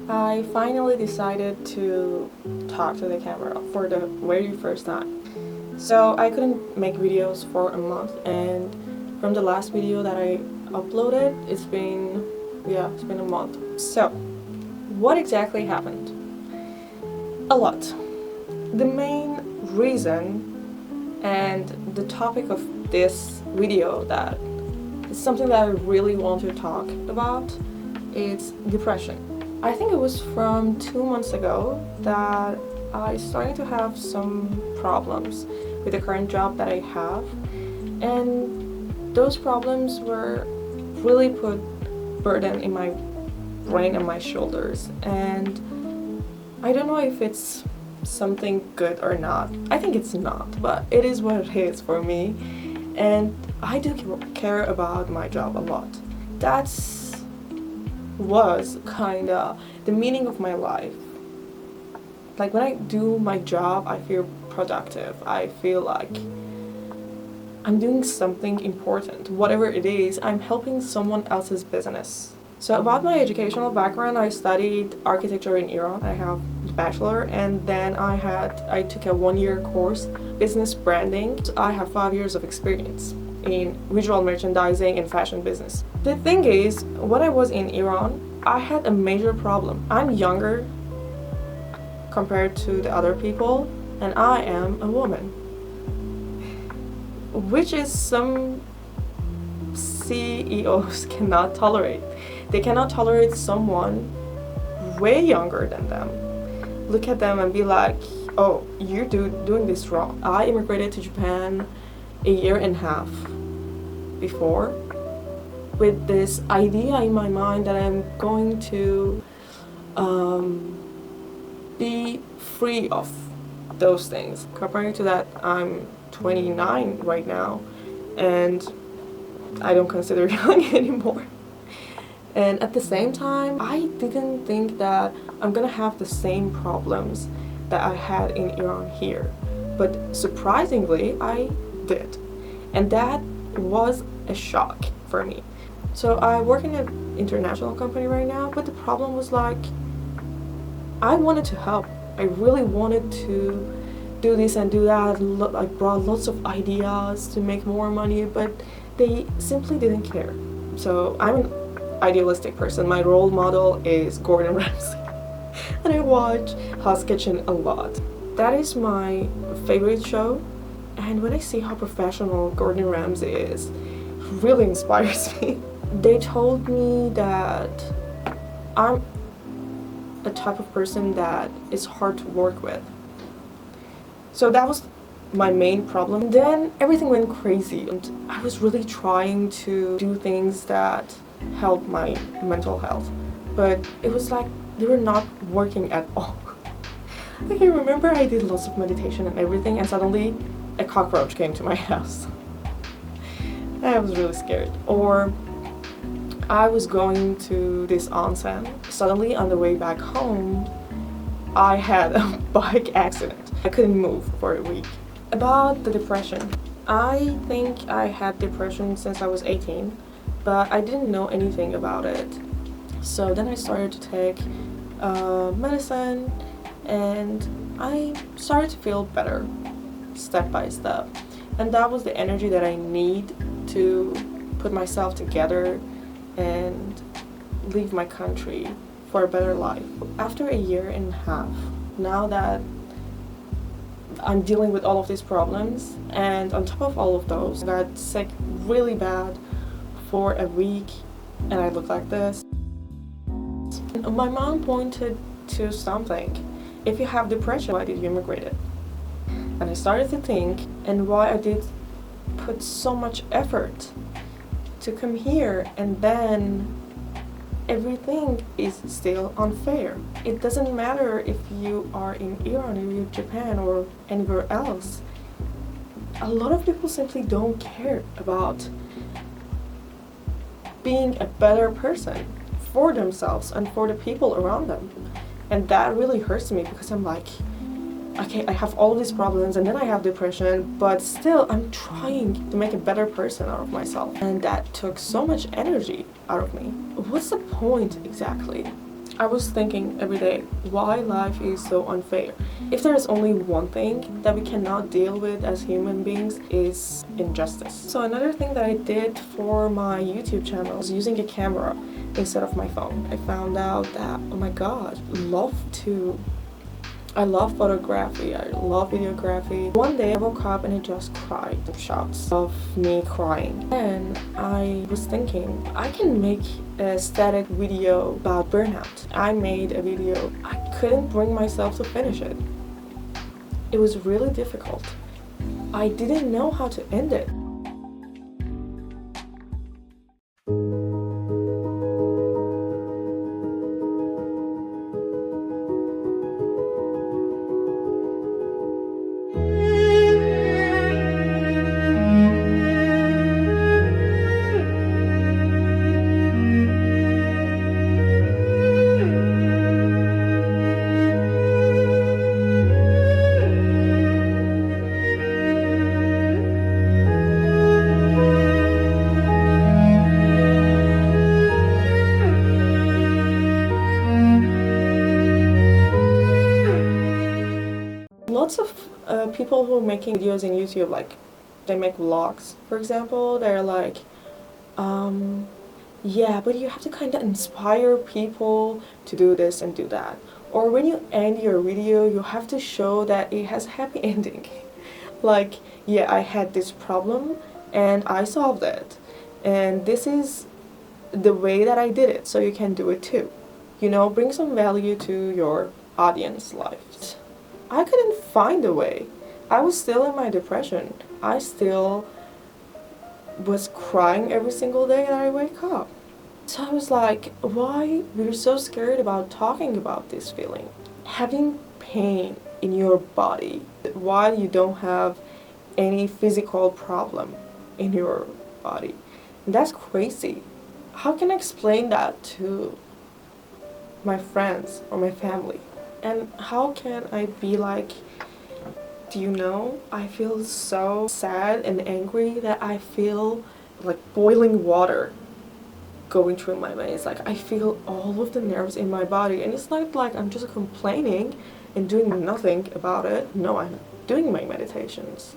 I finally decided to talk to the camera for the very first time. So I couldn't make videos for a month, and from the last video that I uploaded, it's been a month. So what exactly happened? A lot. The main reason and the topic of this video that is something that I really want to talk about is depression. I think it was from 2 months ago that I started to have some problems with the current job that I have, and those problems were really put burden in my brain and my shoulders, and I don't know if it's something good or not. I think it's not, but it is what it is for me, and I do care about my job a lot. That's was kinda the meaning of my life. Like when I do my job, I feel productive. I feel like I'm doing something important. Whatever it is, I'm helping someone else's business. So about my educational background, I studied architecture in Iran. I have a bachelor, and then I took a 1-year course, business branding. I have 5 years of experience in visual merchandising and fashion business. The thing is, when I was in Iran, I had a major problem. I'm younger compared to the other people, and I am a woman, which is some CEOs cannot tolerate. They cannot tolerate someone way younger than them. Look at them and be like, oh, you're doing this wrong. I immigrated to Japan a year and a half before with this idea in my mind that I'm going to be free of those things. Comparing to that, I'm 29 right now, and I don't consider young anymore. And at the same time, I didn't think that I'm gonna have the same problems that I had in Iran here. But surprisingly, I did. And that was a shock for me. So I work in an international company right now, but the problem was like, I wanted to help. I really wanted to do this and do that. I brought lots of ideas to make more money, but they simply didn't care. So I'm an idealistic person. My role model is Gordon Ramsay, and I watch Hell's Kitchen a lot. That is my favorite show, and when I see how professional Gordon Ramsay is, it really inspires me. They told me that I'm a type of person that is hard to work with. So that was my main problem. Then everything went crazy, and I was really trying to do things that help my mental health, but it was like they were not working at all. I can remember I did lots of meditation and everything, and suddenly a cockroach came to my house. I was really scared. Or I was going to this onsen. Suddenly on the way back home, I had a bike accident. I couldn't move for a week. About the depression, I think I had depression since I was 18, but I didn't know anything about it. So then I started to take medicine, and I started to feel better step by step. And that was the energy that I need to put myself together and leave my country for a better life. After a year and a half, now that I'm dealing with all of these problems, and on top of all of those, I got sick really bad for a week, and I look like this. My mom pointed to something. If you have depression, why did you immigrate it? And I started to think, and why I did put so much effort to come here, and then everything is still unfair. It doesn't matter if you are in Iran or in Japan or anywhere else. A lot of people simply don't care about being a better person for themselves and for the people around them. And that really hurts me, because I'm like, okay, I have all these problems, and then I have depression, but still I'm trying to make a better person out of myself. And that took so much energy out of me. What's the point exactly? I was thinking every day why life is so unfair. If there is only one thing that we cannot deal with as human beings is injustice. So another thing that I did for my YouTube channel was using a camera instead of my phone. I found out that, oh my god, I love photography, I love videography. One day I woke up and I just cried. Shots of me crying. And I was thinking, I can make a static video about burnout. I made a video. I couldn't bring myself to finish it. It was really difficult. I didn't know how to end it. Lots of people who are making videos in YouTube, like they make vlogs, for example, they're like, yeah, but you have to kind of inspire people to do this and do that. Or when you end your video, you have to show that it has a happy ending. Like, yeah, I had this problem and I solved it. And this is the way that I did it, so you can do it too. You know, bring some value to your audience life. I couldn't find a way. I was still in my depression. I still was crying every single day that I wake up. So I was like, why we're so scared about talking about this feeling? Having pain in your body while you don't have any physical problem in your body. And that's crazy. How can I explain that to my friends or my family? And how can I be like, do you know, I feel so sad and angry that I feel like boiling water going through my veins. Like I feel all of the nerves in my body, and it's not like I'm just complaining and doing nothing about it. No, I'm doing my meditations.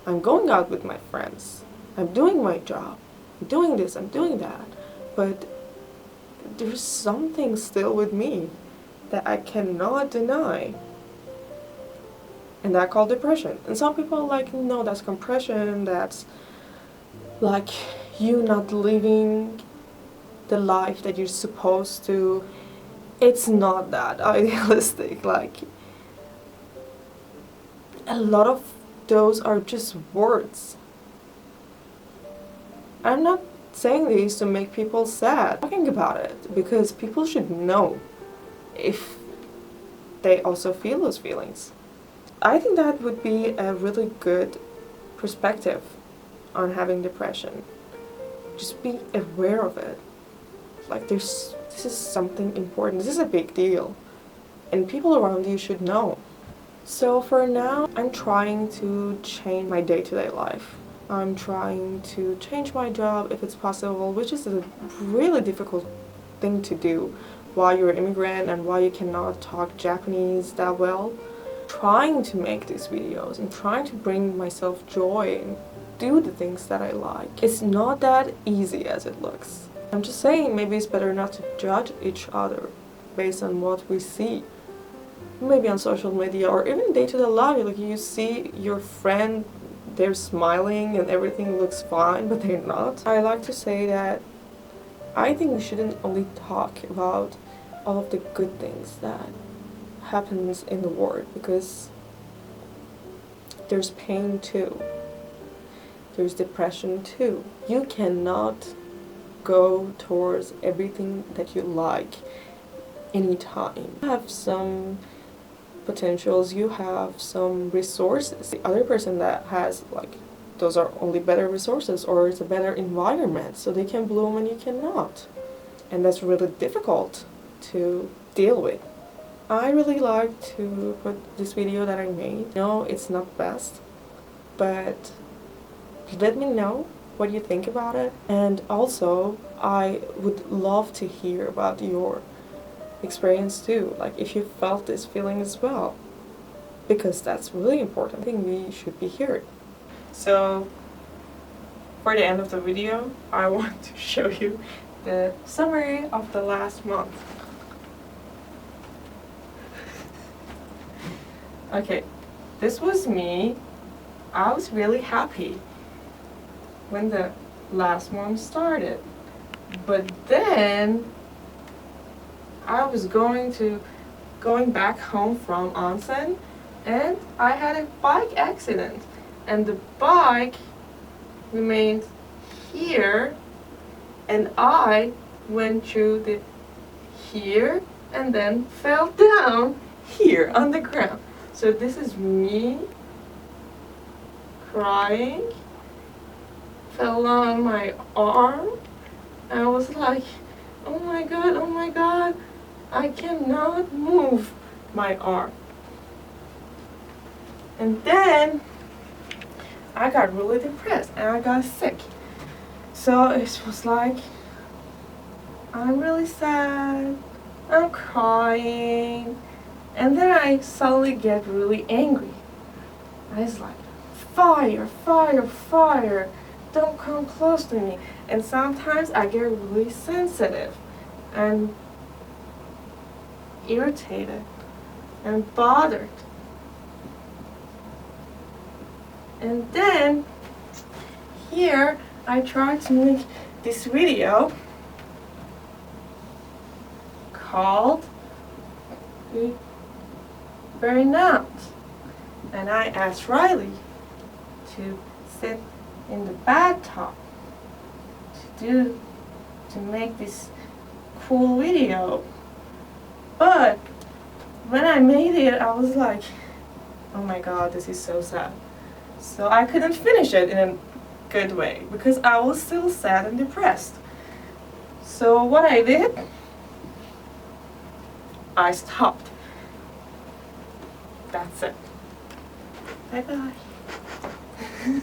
I'm going out with my friends. I'm doing my job. I'm doing this, I'm doing that. But there's something still with me that I cannot deny. And that called depression. And some people are like, no, that's compression, that's like you not living the life that you're supposed to. It's not that idealistic. Like, a lot of those are just words. I'm not saying these to make people sad. I'm talking about it because people should know if they also feel those feelings. I think that would be a really good perspective on having depression. Just be aware of it. Like this is something important. This is a big deal. And people around you should know. So for now, I'm trying to change my day-to-day life. I'm trying to change my job if it's possible, which is a really difficult thing to do while you're an immigrant and while you cannot talk Japanese that well. Trying to make these videos and trying to bring myself joy and do the things that I like. It's not that easy as it looks. I'm just saying maybe it's better not to judge each other based on what we see. Maybe on social media or even day-to-day life, like you see your friend, they're smiling and everything looks fine, but they're not. I like to say that I think we shouldn't only talk about all of the good things that happens in the world, because there's pain too. There's depression too. You cannot go towards everything that you like anytime. You have some potentials, you have some resources. The other person that has, like, those are only better resources, or it's a better environment, so they can bloom and you cannot. And that's really difficult to deal with. I really like to put this video that I made. No, it's not best, but let me know what you think about it. And also, I would love to hear about your experience too, like if you felt this feeling as well, because that's really important. I think we should be heard. So for the end of the video, I want to show you the summary of the last month. Okay, this was me. I was really happy when the last month started, but then I was going back home from onsen, and I had a bike accident, and the bike remained here, and I went through the here and then fell down here on the ground. So this is me crying, fell on my arm, and I was like, oh my god, I cannot move my arm. And then I got really depressed and I got sick. So it was like, I'm really sad, I'm crying, and then I suddenly get really angry. I was like, fire, fire, fire, don't come close to me. And sometimes I get really sensitive and irritated and bothered. And then here I tried to make this video called Burnout, and I asked Riley to sit in the bathtub to make this cool video. But when I made it, I was like, oh my god, this is so sad. So I couldn't finish it in a good way because I was still sad and depressed. So what I did, I stopped. That's it. Bye bye.